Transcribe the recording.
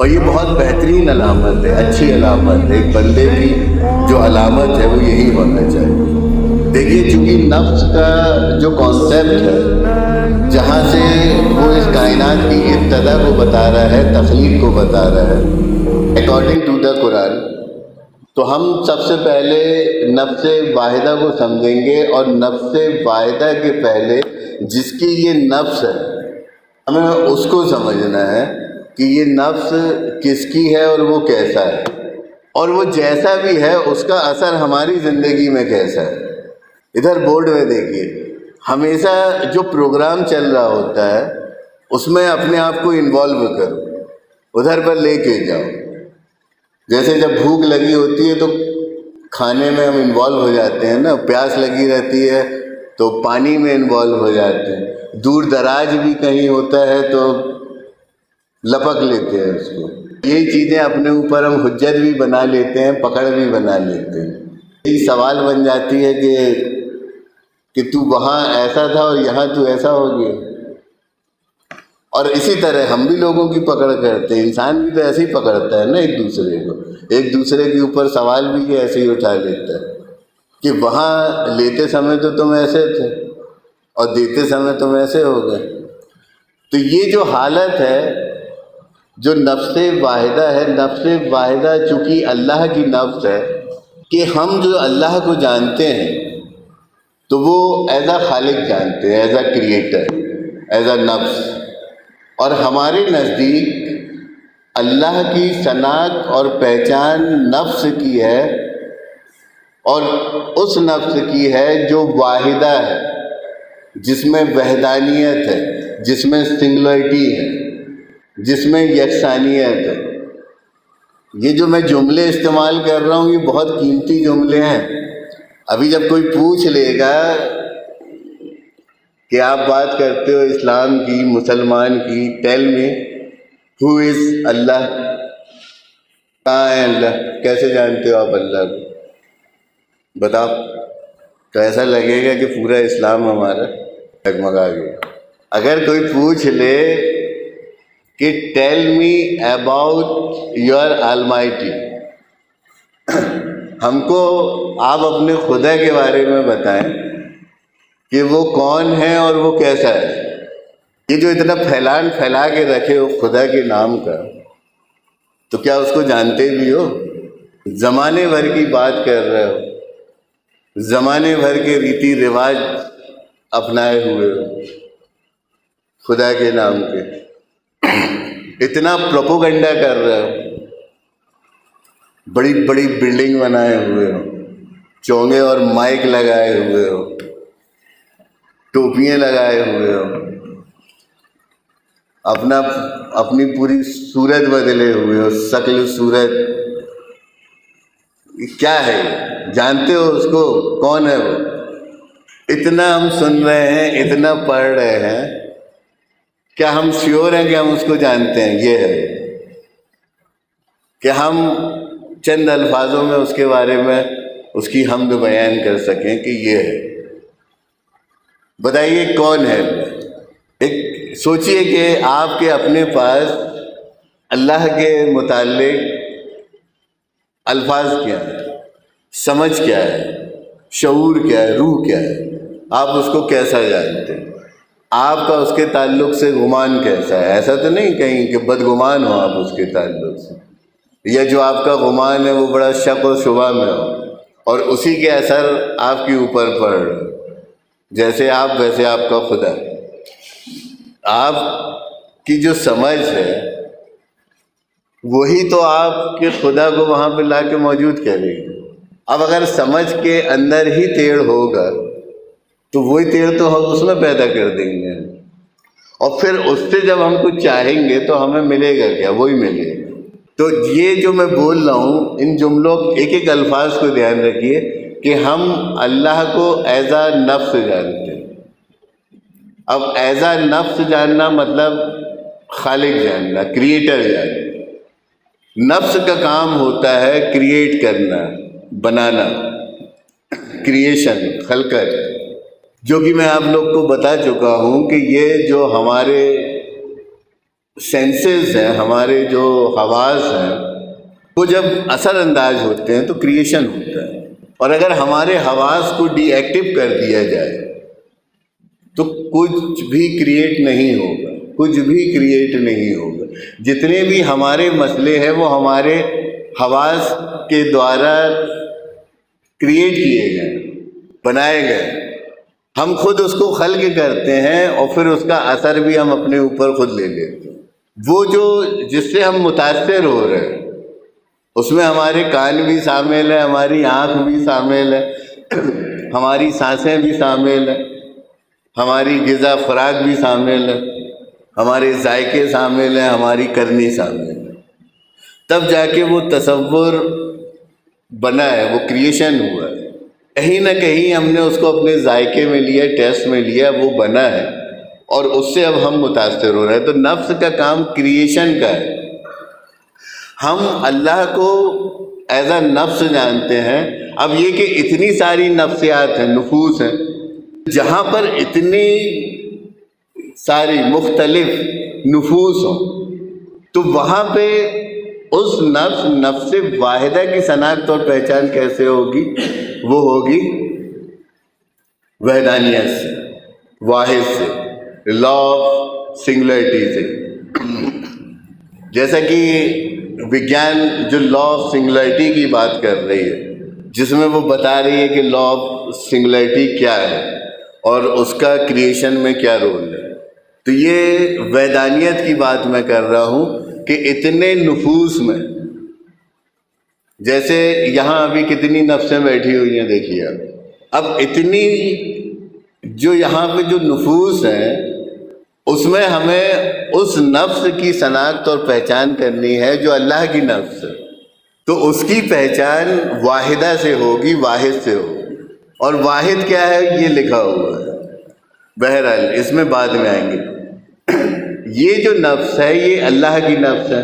اور یہ بہت بہترین علامت ہے، اچھی علامت ہے۔ ایک بندے کی جو علامت ہے وہ یہی ہونا چاہیے۔ دیکھیے، چونکہ نفس کا جو کانسیپٹ ہے، جہاں سے وہ اس کائنات کی ابتدا کو بتا رہا ہے، تخلیق کو بتا رہا ہے اکارڈنگ ٹو دا قرآن، تو ہم سب سے پہلے نفس واحدہ کو سمجھیں گے، اور نفس واحدہ کے پہلے جس کی یہ نفس ہے ہمیں اس کو سمجھنا ہے کہ یہ نفس کس کی ہے اور وہ کیسا ہے، اور وہ جیسا بھی ہے اس کا اثر ہماری زندگی میں کیسا ہے۔ ادھر بورڈ میں دیکھیے، ہمیشہ جو پروگرام چل رہا ہوتا ہے اس میں اپنے آپ کو انوالو کرو، ادھر پر لے کے جاؤ۔ جیسے جب بھوک لگی ہوتی ہے تو کھانے میں ہم انوالو ہو جاتے ہیں نا، پیاس لگی رہتی ہے تو پانی میں انوالو ہو جاتے ہیں، دور دراز بھی کہیں ہوتا ہے تو لپک لیتے ہیں اس کو۔ یہی چیزیں اپنے اوپر ہم حجت بھی بنا لیتے ہیں، پکڑ بھی بنا لیتے ہیں۔ یہی سوال بن جاتی ہے کہ تو وہاں ایسا تھا اور یہاں تو ایسا ہو گیا۔ اور اسی طرح ہم بھی لوگوں کی پکڑ کرتے ہیں، انسان بھی تو ایسے ہی پکڑتا ہے نا ایک دوسرے کو، ایک دوسرے کے اوپر سوال بھی ایسے ہی اٹھا لیتا ہے کہ وہاں لیتے سمے تو تم ایسے تھے اور دیتے سمے تم ایسے ہو گئے۔ تو یہ جو حالت ہے، جو نفس واحدہ ہے، نفس واحدہ چونکہ اللہ کی نفس ہے، کہ ہم جو اللہ کو جانتے ہیں تو وہ ایز اے خالق جانتے ہیں، as a creator, as a نفس، اور ہمارے نزدیک اللہ کی شناخت اور پہچان نفس کی ہے، اور اس نفس کی ہے جو واحدہ ہے، جس میں وحدانیت ہے، جس میں سنگولرٹی ہے، جس میں یکسانیت ہے۔ یہ جو میں جملے استعمال کر رہا ہوں یہ بہت قیمتی جملے ہیں۔ ابھی جب کوئی پوچھ لے گا کہ آپ بات کرتے ہو اسلام کی، مسلمان کی، ٹیل می ہو از اللہ، کہاں ہے اللہ، کیسے جانتے ہو آپ اللہ کو، بتاؤ، تو ایسا لگے گا کہ پورا اسلام ہمارا ڈگمگا گیا۔ اگر کوئی پوچھ لے کہ tell me about your Almighty, ہم کو آپ اپنے خدا کے بارے میں بتائیں کہ وہ کون ہے اور وہ کیسا ہے۔ یہ جو اتنا پھیلا کے رکھے ہو خدا کے نام کا، تو کیا اس کو جانتے بھی ہو؟ زمانے بھر کی بات کر رہے ہو، زمانے بھر کے ریتی رواج اپنائے ہوئے ہو خدا کے نام کے، اتنا پروپوگنڈا کر رہے ہو، بڑی بڑی بلڈنگ بنائے ہوئے ہو، چونگے اور مائک لگائے ہوئے ہو، ٹوپیاں لگائے ہوئے ہو، اپنی پوری صورت بدلے ہوئے ہو، شکل صورت، کیا ہے یہ؟ جانتے ہو اس کو؟ کون ہے وہ؟ اتنا ہم سن رہے ہیں، اتنا پڑھ رہے ہیں، کیا ہم شیور ہیں کہ ہم اس کو جانتے ہیں؟ یہ ہے کہ ہم چند الفاظوں میں اس کے بارے میں اس کی حمد بیان کر سکیں کہ یہ ہے۔ بتائیے کون ہے؟ ایک سوچئے کہ آپ کے اپنے پاس اللہ کے متعلق الفاظ کیا ہیں، سمجھ کیا ہے، شعور کیا ہے، روح کیا ہے، آپ اس کو کیسا جانتے ہیں؟ آپ کا اس کے تعلق سے گمان کیسا ہے؟ ایسا تو نہیں کہیں کہ بدگمان ہو آپ اس کے تعلق سے، یا جو آپ کا گمان ہے وہ بڑا شک و شبہ میں ہو اور اسی کے اثر آپ کے اوپر پڑ رہے، جیسے آپ ویسے آپ کا خدا۔ آپ کی جو سمجھ ہے وہی تو آپ کے خدا کو وہاں پہ لا کے موجود کرے گی۔ اب اگر سمجھ کے اندر ہی ٹیڑھ ہوگا تو وہی ٹیڑھ تو ہم اس میں پیدا کر دیں گے، اور پھر اس سے جب ہم کچھ چاہیں گے تو ہمیں ملے گا کیا؟ وہی ملے گا۔ تو یہ جو میں بول رہا ہوں، ان جملوں ایک ایک الفاظ کو دھیان رکھیے کہ ہم اللہ کو ایز اے نفس جانتے ہیں۔ اب ایز اے نفس جاننا مطلب خالق جاننا، کریٹر جاننا۔ نفس کا کام ہوتا ہے کریٹ کرنا، بنانا، کریشن، خلقت، جو کہ میں آپ لوگ کو بتا چکا ہوں کہ یہ جو ہمارے سینسز ہیں، ہمارے جو حواس ہیں، وہ جب اثر انداز ہوتے ہیں تو کریشن ہوتا ہے. اور اگر ہمارے حواس کو ڈی ایکٹیو کر دیا جائے تو کچھ بھی کریٹ نہیں ہوگا، کچھ بھی کریٹ نہیں ہوگا. جتنے بھی ہمارے مسئلے ہیں وہ ہمارے حواس کے دوارا کریٹ کیے گئے، بنائے گئے. ہم خود اس کو خلق کرتے ہیں اور پھر اس کا اثر بھی ہم اپنے اوپر خود لے لیتے ہیں. وہ جو جس سے ہم متاثر ہو رہے ہیں اس میں ہمارے کان بھی شامل ہیں، ہماری آنکھ بھی شامل ہے، ہماری سانسیں بھی شامل ہیں، ہماری غذا خوراک بھی شامل ہے، ہمارے ذائقے شامل ہیں، ہماری کرنی شامل ہے. تب جا کے وہ تصور بنا ہے، وہ کریشن ہوا ہے. کہیں نہ کہیں ہم نے اس کو اپنے ذائقے میں لیا، ٹیسٹ میں لیا، وہ بنا ہے اور اس سے اب ہم متاثر ہو رہے ہیں. تو نفس کا کام کریشن کا ہے. ہم اللہ کو ایز اے نفس جانتے ہیں. اب یہ کہ اتنی ساری نفسیات ہیں، نفوس ہیں، جہاں پر اتنی ساری مختلف نفوس ہوں تو وہاں پہ اس نفس واحدہ کی شناخت اور پہچان کیسے ہوگی؟ وہ ہوگی وحدانیت سے، واحد سے، لا آف سنگولرٹی سے. جیسا کہ وگیان جو لا آف سنگولرٹی کی بات کر رہی ہے، جس میں وہ بتا رہی ہے کہ لا آف سنگولرٹی کیا ہے اور اس کا کریشن میں کیا رول ہے. تو یہ وحدانیت کی بات میں کر رہا ہوں کہ اتنے نفوس میں، جیسے یہاں ابھی کتنی نفسیں بیٹھی ہوئی ہیں دیکھیے آپ. اب اتنی جو یہاں پہ جو نفوس ہیں اس میں ہمیں اس نفس کی شناخت اور پہچان کرنی ہے جو اللہ کی نفس ہے. تو اس کی پہچان واحدہ سے ہوگی، واحد سے ہوگی. اور واحد کیا ہے یہ لکھا ہوا ہے، بہرحال اس میں بعد میں آئیں گے. یہ جو نفس ہے یہ اللہ کی نفس ہے.